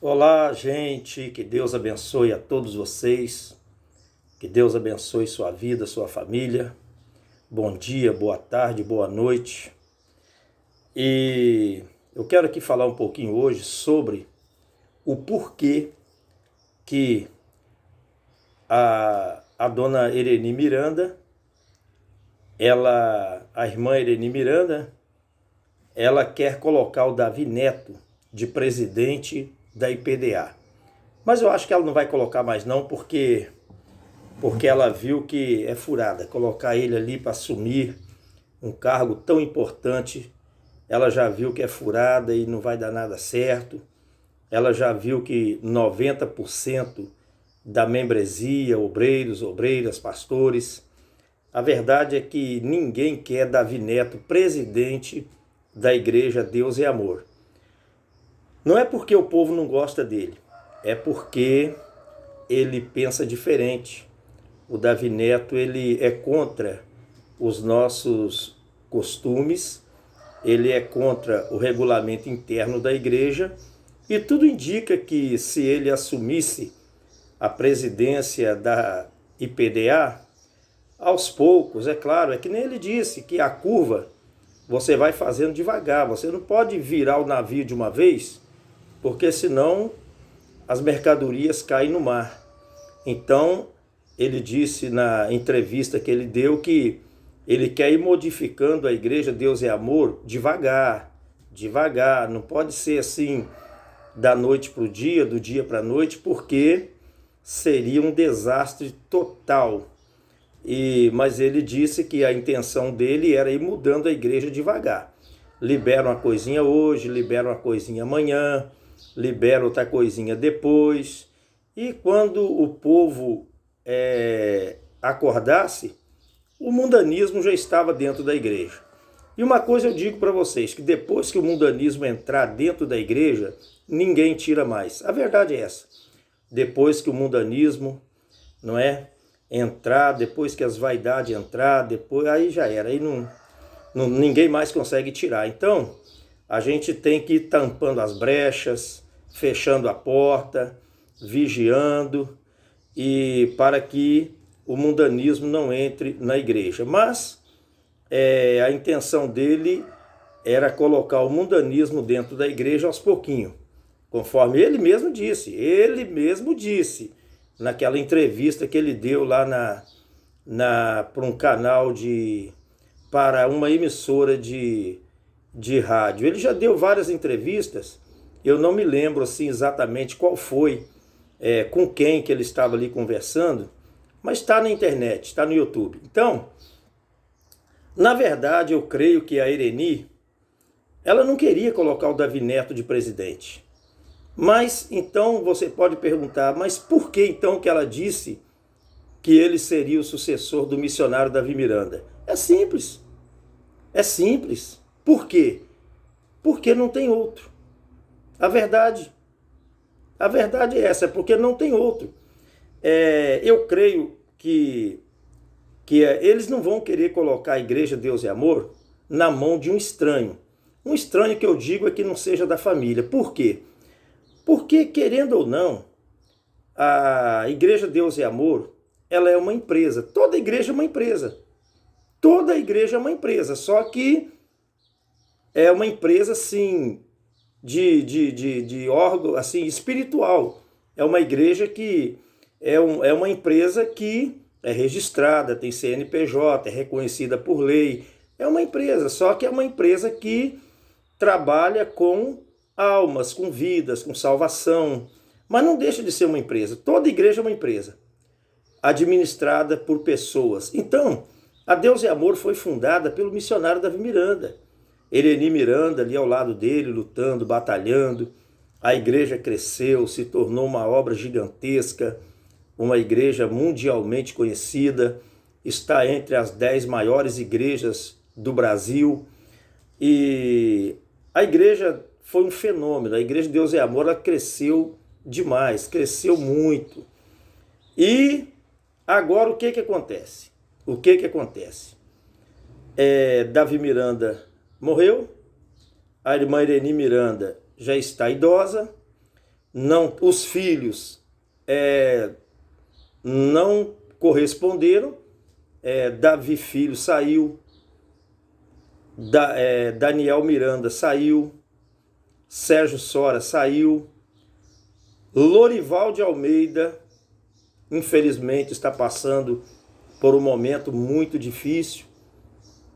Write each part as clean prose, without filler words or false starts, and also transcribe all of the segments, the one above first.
Olá, gente, que Deus abençoe a todos vocês, que Deus abençoe sua vida, sua família. Bom dia, boa tarde, boa noite. E eu quero aqui falar um pouquinho hoje sobre o porquê que a dona Ereni Miranda, a irmã Ereni Miranda, ela quer colocar o Davi Neto de presidente da IPDA. Mas eu acho que ela não vai colocar mais não, porque ela viu que é furada. Colocar ele ali para assumir um cargo tão importante, ela já viu que é furada e não vai dar nada certo. Ela já viu que 90% da membresia, obreiros, obreiras, pastores, a verdade é que ninguém quer Davi Neto presidente da Igreja Deus e Amor. Não é porque o povo não gosta dele, é porque ele pensa diferente. O Davi Neto, ele é contra os nossos costumes, ele é contra o regulamento interno da igreja, e tudo indica que se ele assumisse a presidência da IPDA, aos poucos, é claro, é que nem ele disse, que a curva você vai fazendo devagar, você não pode virar o navio de uma vez, porque senão as mercadorias caem no mar. Então, ele disse na entrevista que ele deu que ele quer ir modificando a igreja Deus é Amor devagar, devagar. Não pode ser assim da noite para o dia, do dia para a noite, porque seria um desastre total. Mas ele disse que a intenção dele era ir mudando a igreja devagar. Libera uma coisinha hoje, libera uma coisinha amanhã, libera outra coisinha depois. E quando o povo acordasse, o mundanismo já estava dentro da igreja. E uma coisa eu digo para vocês, que depois que o mundanismo entrar dentro da igreja, ninguém tira mais. A verdade é essa. Depois que o mundanismo, não é, entrar, depois que as vaidades entrar, depois aí já era, aí ninguém mais consegue tirar. Então, a gente tem que ir tampando as brechas, fechando a porta, vigiando, e para que o mundanismo não entre na igreja. Mas a intenção dele era colocar o mundanismo dentro da igreja aos pouquinhos, conforme ele mesmo disse naquela entrevista que ele deu lá para um canal para uma emissora de rádio. Ele já deu várias entrevistas, eu não me lembro assim exatamente qual foi, com quem que ele estava ali conversando, mas está na internet, está no YouTube. Então, na verdade, eu creio que a Ereni, ela não queria colocar o Davi Neto de presidente. Mas, então, você pode perguntar, mas por que então que ela disse que ele seria o sucessor do missionário Davi Miranda? É simples. É simples. Por quê? Porque não tem outro. A verdade é essa, é porque não tem outro. Eu creio que eles não vão querer colocar a Igreja Deus e Amor na mão de um estranho. Um estranho que eu digo é que não seja da família. Por quê? Porque, querendo ou não, a Igreja Deus e Amor, ela é uma empresa. Toda igreja é uma empresa. Toda igreja é uma empresa, só que é uma empresa, assim, de órgão, assim, espiritual. É uma igreja que é uma empresa que é registrada, tem CNPJ, é reconhecida por lei. É uma empresa, só que é uma empresa que trabalha com almas, com vidas, com salvação. Mas não deixa de ser uma empresa. Toda igreja é uma empresa, administrada por pessoas. Então, a Deus e Amor foi fundada pelo missionário Davi Miranda. Ereni Miranda ali ao lado dele, lutando, batalhando. A igreja cresceu, se tornou uma obra gigantesca, uma igreja mundialmente conhecida, está entre as 10 maiores igrejas do Brasil. E a igreja foi um fenômeno. A Igreja Deus é Amor, ela cresceu demais, cresceu muito. E agora o que acontece? Davi Miranda morreu, a irmã Ereni Miranda já está idosa, não, os filhos não corresponderam. Davi Filho saiu, Daniel Miranda saiu, Sérgio Sora saiu, Lorival de Almeida, infelizmente, está passando por um momento muito difícil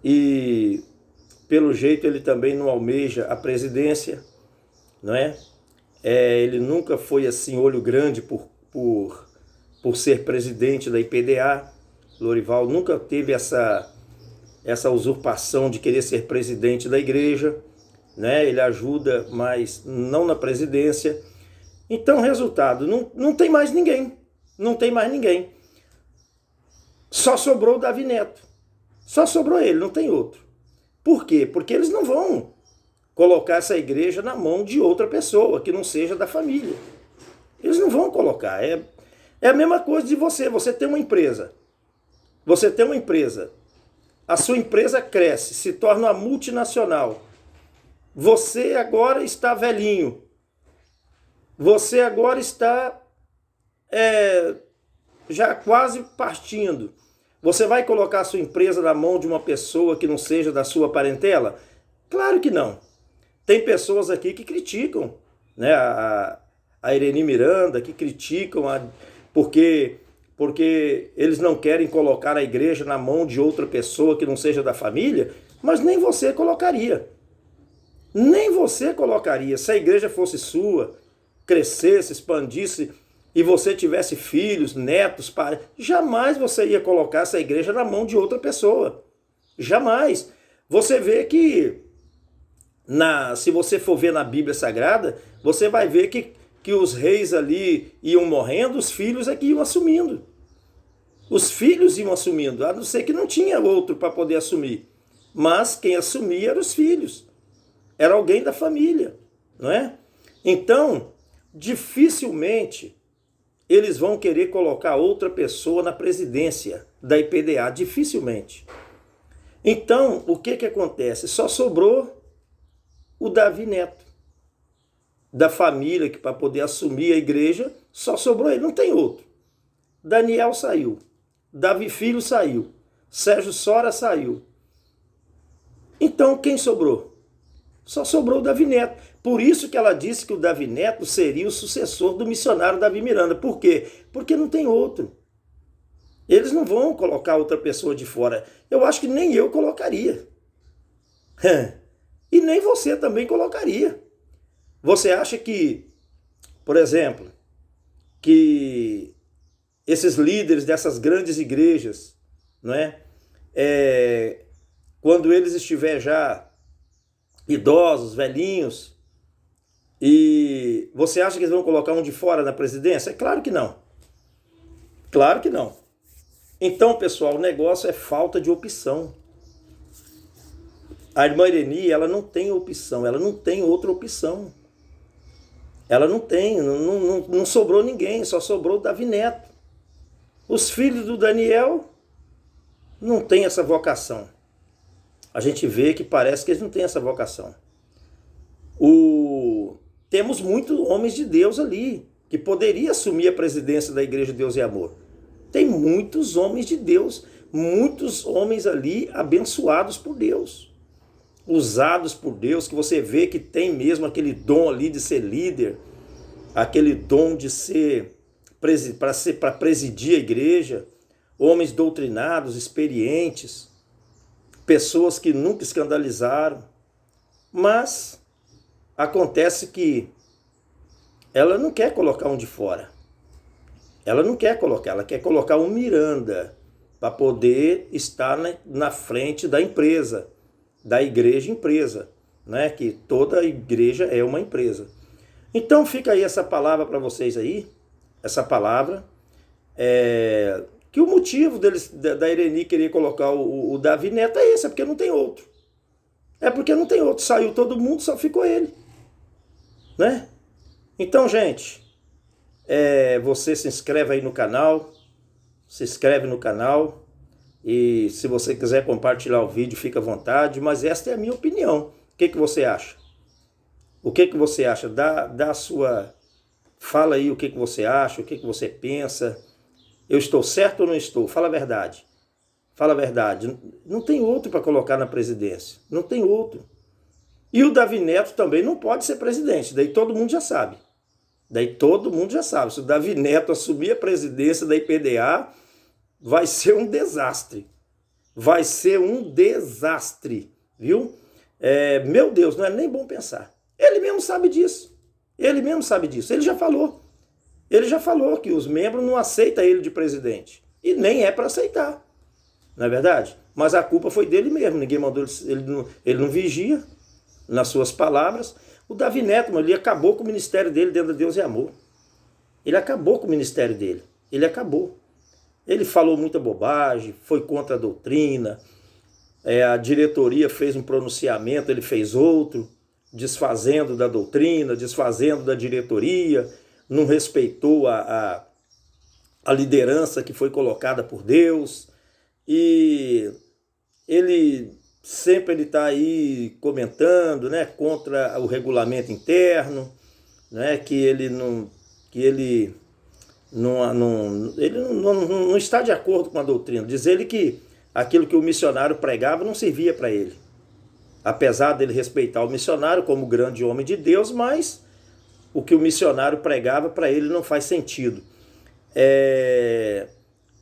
e, pelo jeito, ele também não almeja a presidência, não é? Ele nunca foi assim, olho grande por ser presidente da IPDA. Lorival nunca teve essa usurpação de querer ser presidente da igreja, né? Ele ajuda, mas não na presidência. Então, resultado, não tem mais ninguém. Não tem mais ninguém. Só sobrou o Davi Neto. Só sobrou ele, não tem outro. Por quê? Porque eles não vão colocar essa igreja na mão de outra pessoa, que não seja da família. Eles não vão colocar. É a mesma coisa de você. Você tem uma empresa. Você tem uma empresa. A sua empresa cresce, se torna uma multinacional. Você agora está velhinho. Você agora está já quase partindo. Você vai colocar a sua empresa na mão de uma pessoa que não seja da sua parentela? Claro que não. Tem pessoas aqui que criticam, né? A Ireni Miranda, que criticam porque eles não querem colocar a igreja na mão de outra pessoa que não seja da família, mas nem você colocaria. Nem você colocaria. Se a igreja fosse sua, crescesse, expandisse, e você tivesse filhos, netos, parentes, jamais você ia colocar essa igreja na mão de outra pessoa. Jamais. Você vê que, se você for ver na Bíblia Sagrada, você vai ver que os reis ali iam morrendo, os filhos é que iam assumindo. Os filhos iam assumindo, a não ser que não tinha outro para poder assumir. Mas quem assumia eram os filhos. Era alguém da família, não é? Então, dificilmente eles vão querer colocar outra pessoa na presidência da IPDA, dificilmente. Então, o que acontece? Só sobrou o Davi Neto, da família, que para poder assumir a igreja, só sobrou ele, não tem outro. Daniel saiu, Davi Filho saiu, Sérgio Sora saiu. Então, quem sobrou? Só sobrou o Davi Neto. Por isso que ela disse que o Davi Neto seria o sucessor do missionário Davi Miranda. Por quê? Porque não tem outro. Eles não vão colocar outra pessoa de fora. Eu acho que nem eu colocaria. E nem você também colocaria. Você acha que, por exemplo, que esses líderes dessas grandes igrejas, não é? Quando eles estiverem já idosos, velhinhos, e você acha que eles vão colocar um de fora na presidência? É claro que não. Claro que não. Então, pessoal, o negócio é falta de opção. A irmã Ireni, ela não tem opção, ela não tem outra opção. Ela não tem, não sobrou ninguém, só sobrou o Davi Neto. Os filhos do Daniel não têm essa vocação. A gente vê que parece que eles não têm essa vocação. Temos muitos homens de Deus ali, que poderia assumir a presidência da Igreja de Deus e Amor. Tem muitos homens de Deus, muitos homens ali abençoados por Deus, usados por Deus, que você vê que tem mesmo aquele dom ali de ser líder, aquele dom de ser para presidir a igreja, homens doutrinados, experientes, pessoas que nunca escandalizaram, mas acontece que ela não quer colocar um de fora. Ela não quer colocar, ela quer colocar um Miranda para poder estar na frente da empresa, da igreja empresa, né? Que toda igreja é uma empresa. Então fica aí essa palavra para vocês aí, essa palavra, que o motivo da Ireni querer colocar o Davi Neto é esse, é porque não tem outro. É porque não tem outro, saiu todo mundo, só ficou ele, né? Então, gente, você se inscreve aí no canal, se inscreve no canal, e se você quiser compartilhar o vídeo, fica à vontade, mas esta é a minha opinião. O que você acha? O que você acha? Dá a Fala aí o que você acha, o que você pensa. Eu estou certo ou não estou? Fala a verdade. Fala a verdade. Não tem outro para colocar na presidência. Não tem outro. E o Davi Neto também não pode ser presidente. Daí todo mundo já sabe. Daí todo mundo já sabe. Se o Davi Neto assumir a presidência da IPDA, vai ser um desastre. Vai ser um desastre. Viu? Meu Deus, não é nem bom pensar. Ele mesmo sabe disso. Ele mesmo sabe disso. Ele já falou. Ele já falou que os membros não aceitam ele de presidente. E nem é para aceitar. Não é verdade? Mas a culpa foi dele mesmo. Ninguém mandou ele não vigia nas suas palavras. O Davi Neto, mano, ele acabou com o ministério dele dentro de Deus e Amor. Ele acabou com o ministério dele. Ele acabou. Ele falou muita bobagem, foi contra a doutrina. A diretoria fez um pronunciamento, ele fez outro, desfazendo da doutrina, desfazendo da diretoria, não respeitou a liderança que foi colocada por Deus. E ele sempre está aí comentando, né, contra o regulamento interno, né, que ele não está de acordo com a doutrina. Diz ele que aquilo que o missionário pregava não servia para ele. Apesar dele respeitar o missionário como grande homem de Deus, mas o que o missionário pregava para ele não faz sentido.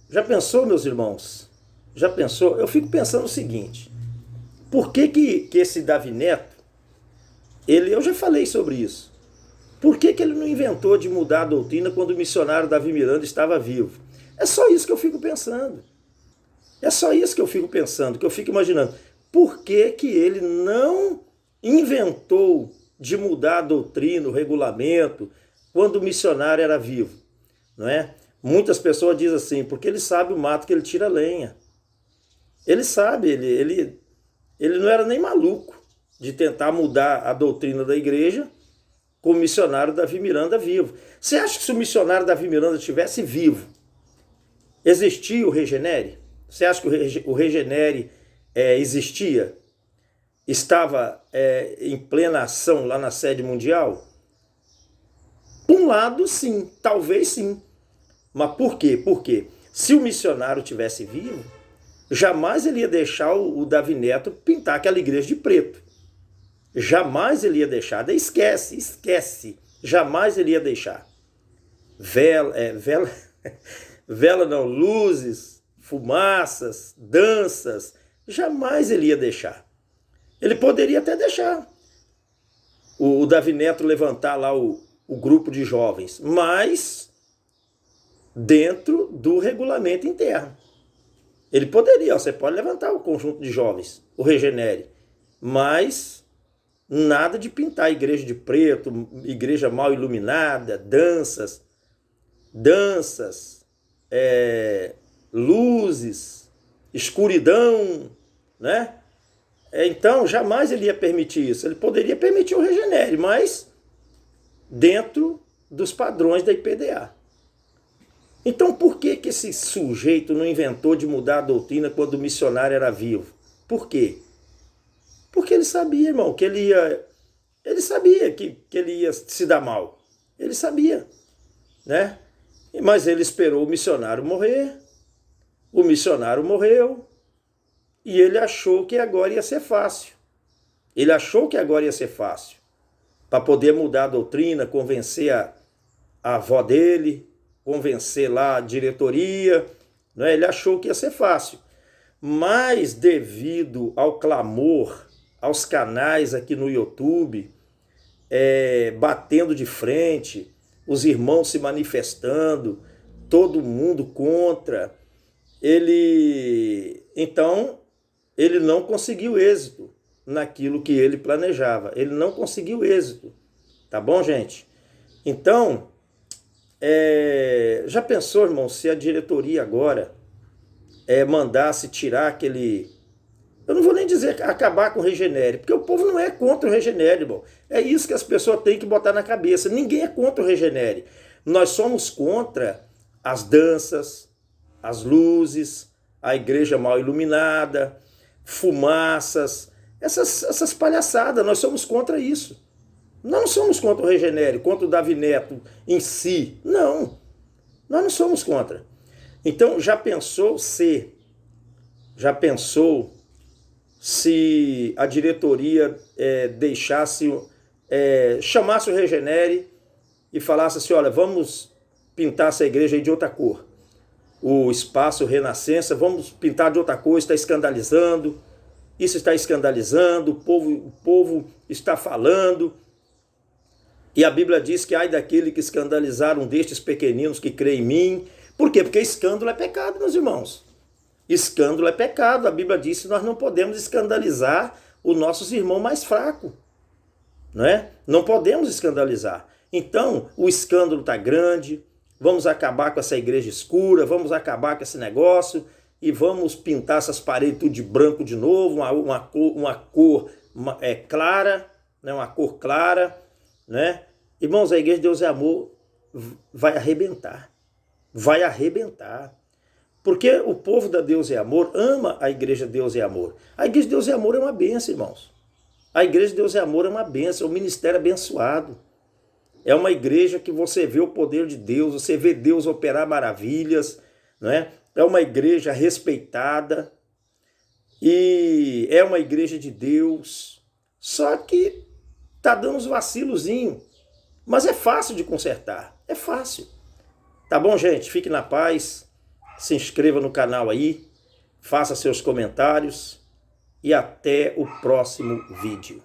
Já pensou, meus irmãos? Já pensou? Eu fico pensando o seguinte: por que esse Davi Neto, eu já falei sobre isso, por que ele não inventou de mudar a doutrina quando o missionário Davi Miranda estava vivo? É só isso que eu fico pensando. É só isso que eu fico pensando, que eu fico imaginando. Por que ele não inventou de mudar a doutrina, o regulamento, quando o missionário era vivo? Não é? Muitas pessoas dizem assim, porque ele sabe o mato que ele tira lenha. Ele sabe, ele não era nem maluco de tentar mudar a doutrina da igreja com o missionário Davi Miranda vivo. Você acha que se o missionário Davi Miranda estivesse vivo, existia o Regenere? Você acha que o Regenere existia? Estava em plena ação lá na sede mundial? Por um lado, sim, talvez sim. Mas por quê? Porque se o missionário tivesse vivo, jamais ele ia deixar o Davi Neto pintar aquela igreja de preto. Jamais ele ia deixar. Daí esquece. Jamais ele ia deixar. Vela não, luzes, fumaças, danças. Jamais ele ia deixar. Ele poderia até deixar o Davi Neto levantar lá o grupo de jovens, mas dentro do regulamento interno. Ele poderia, você pode levantar o conjunto de jovens, o Regenere, mas nada de pintar a igreja de preto, igreja mal iluminada, danças, luzes, escuridão, né? Então, jamais ele ia permitir isso. Ele poderia permitir o Regenere, mas dentro dos padrões da IPDA. Então, por que esse sujeito não inventou de mudar a doutrina quando o missionário era vivo? Por quê? Porque ele sabia, irmão, que ele sabia que ele ia se dar mal. Ele sabia, né? Mas ele esperou o missionário morrer. O missionário morreu. E ele achou que agora ia ser fácil. Ele achou que agora ia ser fácil. Para poder mudar a doutrina, convencer a avó dele, convencer lá a diretoria, né? Ele achou que ia ser fácil. Mas devido ao clamor, aos canais aqui no YouTube, batendo de frente, os irmãos se manifestando, todo mundo contra, então ele não conseguiu êxito naquilo que ele planejava. Ele não conseguiu êxito. Tá bom, gente? Então, já pensou, irmão, se a diretoria agora mandasse tirar aquele... Eu não vou nem dizer acabar com o Regenere, porque o povo não é contra o Regenere, irmão. É isso que as pessoas têm que botar na cabeça. Ninguém é contra o Regenere. Nós somos contra as danças, as luzes, a igreja mal iluminada, fumaças, essas palhaçadas. Nós somos contra isso. Nós não somos contra o Regenere, contra o Davi Neto em si. Não, nós não somos contra. Então, já pensou se a diretoria chamasse o Regenere e falasse assim, olha, vamos pintar essa igreja aí de outra cor. O Espaço Renascença, vamos pintar de outra cor, está escandalizando, isso está escandalizando, o povo está falando. E a Bíblia diz que ai daquele que escandalizar um destes pequeninos que crê em mim. Por quê? Porque escândalo é pecado, meus irmãos. Escândalo é pecado. A Bíblia diz que nós não podemos escandalizar os nossos irmãos mais fracos. Não é? Não podemos escandalizar. Então, o escândalo está grande, vamos acabar com essa igreja escura, vamos acabar com esse negócio e vamos pintar essas paredes tudo de branco de novo, uma cor clara, né? Uma cor clara, né? Irmãos, a Igreja de Deus é Amor vai arrebentar. Vai arrebentar. Porque o povo da Deus é Amor ama a Igreja de Deus é Amor. A Igreja de Deus é Amor é uma bênção, irmãos. A Igreja de Deus é Amor é uma bênção, é um ministério abençoado. É uma igreja que você vê o poder de Deus, você vê Deus operar maravilhas, né? É uma igreja respeitada e é uma igreja de Deus. Só que tá dando uns vacilozinhos, mas é fácil de consertar, é fácil. Tá bom, gente? Fique na paz, se inscreva no canal aí, faça seus comentários e até o próximo vídeo.